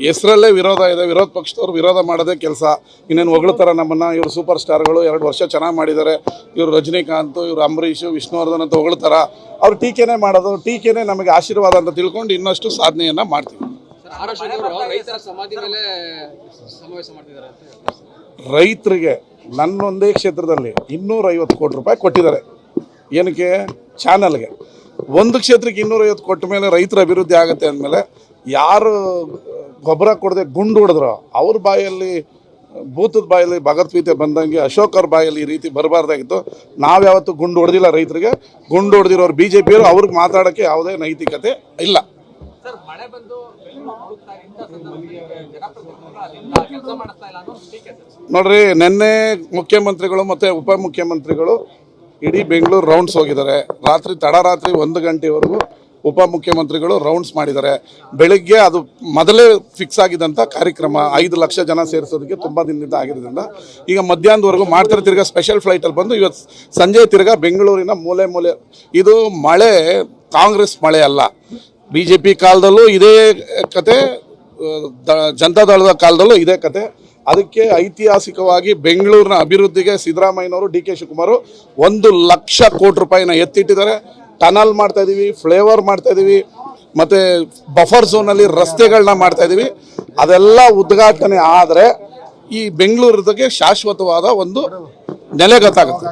ಹೆಸರಲ್ಲೇ ವಿರೋಧ ಇದೆ. ವಿರೋಧ ಪಕ್ಷದವ್ರು ವಿರೋಧ ಮಾಡೋದೇ ಕೆಲಸ. ಇನ್ನೇನು ಹೊಗಳ್ತಾರ ನಮ್ಮನ್ನು. ಇವರು ಸೂಪರ್ ಸ್ಟಾರ್ಗಳು, 2 ವರ್ಷ ಚೆನ್ನಾಗಿ ಮಾಡಿದ್ದಾರೆ. ಇವರು ರಜನಿಕಾಂತ್, ಇವರು ಅಂಬರೀಷ್, ವಿಷ್ಣುವರ್ಧನ್ ಅಂತ ಹೊಗಳ್ತಾರ. ಅವ್ರು ಟೀಕೆನೇ ಮಾಡೋದು. ಟೀಕೆನೇ ನಮಗೆ ಆಶೀರ್ವಾದ ಅಂತ ತಿಳ್ಕೊಂಡು ಇನ್ನಷ್ಟು ಸಾಧನೆಯನ್ನು ಮಾಡ್ತೀವಿ. ರೈತರಿಗೆ ನನ್ನೊಂದೇ ಕ್ಷೇತ್ರದಲ್ಲಿ 250 ಕೋಟಿ ರೂಪಾಯಿ ಕೊಟ್ಟಿದ್ದಾರೆ. ಏನಕ್ಕೆ? ಚಾನಲ್ಗೆ. ಒಂದು ಕ್ಷೇತ್ರಕ್ಕೆ 250 ಕೊಟ್ಟ ಮೇಲೆ ರೈತರ ಅಭಿವೃದ್ಧಿ ಆಗುತ್ತೆ ಅಂದಮೇಲೆ ಯಾರು ಗೊಬ್ಬರ ಕೊಡದೆ ಗುಂಡು ಹೊಡೆದ್ರು ಅವ್ರ ಬಾಯಲ್ಲಿ, ಭೂತದ ಬಾಯಲ್ಲಿ ಭಗವದ್ಗೀತೆ ಬಂದಂಗೆ ಅಶೋಕ್ ಅವ್ರ ಬಾಯಲ್ಲಿ ಈ ರೀತಿ ಬರಬಾರ್ದಾಗಿತ್ತು. ನಾವು ಯಾವತ್ತೂ ಗುಂಡು ಹೊಡೆದಿಲ್ಲ ರೈತರಿಗೆ. ಗುಂಡು ಹೊಡೆದಿರೋರು BJP ಅವರು, ಅವ್ರಿಗೆ ಮಾತಾಡೋಕ್ಕೆ ಯಾವುದೇ ನೈತಿಕತೆ ಇಲ್ಲ. ನೋಡ್ರಿ, ನಿನ್ನೆ ಮುಖ್ಯಮಂತ್ರಿಗಳು ಮತ್ತು ಉಪಮುಖ್ಯಮಂತ್ರಿಗಳು ಇಡೀ ಬೆಂಗಳೂರು ರೌಂಡ್ಸ್ ಹೋಗಿದ್ದಾರೆ. ರಾತ್ರಿ ತಡರಾತ್ರಿ 1 ಗಂಟೆವರೆಗೂ ಉಪಮುಖ್ಯಮಂತ್ರಿಗಳು ರೌಂಡ್ಸ್ ಮಾಡಿದ್ದಾರೆ. ಬೆಳಗ್ಗೆ ಅದು ಮೊದಲೇ ಫಿಕ್ಸ್ ಆಗಿದ್ದಂಥ ಕಾರ್ಯಕ್ರಮ 5 ಲಕ್ಷ ಜನ ಸೇರಿಸೋದಕ್ಕೆ ತುಂಬ ದಿನದಿಂದ ಆಗಿರೋದ್ರಿಂದ ಈಗ ಮಧ್ಯಾಹ್ನದವರೆಗೂ ಮಾಡ್ತಾರೆ. ತಿರ್ಗಾ ಸ್ಪೆಷಲ್ ಫ್ಲೈಟಲ್ಲಿ ಬಂದು ಇವತ್ತು ಸಂಜೆ ತಿರ್ಗಾ ಬೆಂಗಳೂರಿನ ಮೂಲೆ ಮೂಲೆ. ಇದು ಮಳೆ ಕಾಂಗ್ರೆಸ್ ಮಳೆ ಅಲ್ಲ. BJP ಕಾಲದಲ್ಲೂ ಇದೇ ಕತೆ, ಜನತಾದಳದ ಕಾಲದಲ್ಲೂ ಇದೇ ಕತೆ. ಅದಕ್ಕೆ ಐತಿಹಾಸಿಕವಾಗಿ ಬೆಂಗಳೂರಿನ ಅಭಿವೃದ್ಧಿಗೆ ಸಿದ್ದರಾಮಯ್ಯನವರು, DK ಶಿವಕುಮಾರ್ 1 ಲಕ್ಷ ಕೋಟಿ ರೂಪಾಯಿನ ಎತ್ತಿಟ್ಟಿದ್ದಾರೆ. ಟನಲ್ ಮಾಡ್ತಾ ಇದೀವಿ, ಫ್ಲೇವರ್ ಮಾಡ್ತಾ ಇದೀವಿ, ಮತ್ತು ಬಫರ್ ಝೋನಲ್ಲಿ ರಸ್ತೆಗಳನ್ನ ಮಾಡ್ತಾ ಇದೀವಿ. ಅದೆಲ್ಲ ಉದ್ಘಾಟನೆ ಆದರೆ ಈ ಬೆಂಗಳೂರಿಗೆ ಶಾಶ್ವತವಾದ ಒಂದು ನೆಲೆ ಗೊತ್ತಾಗುತ್ತೆ.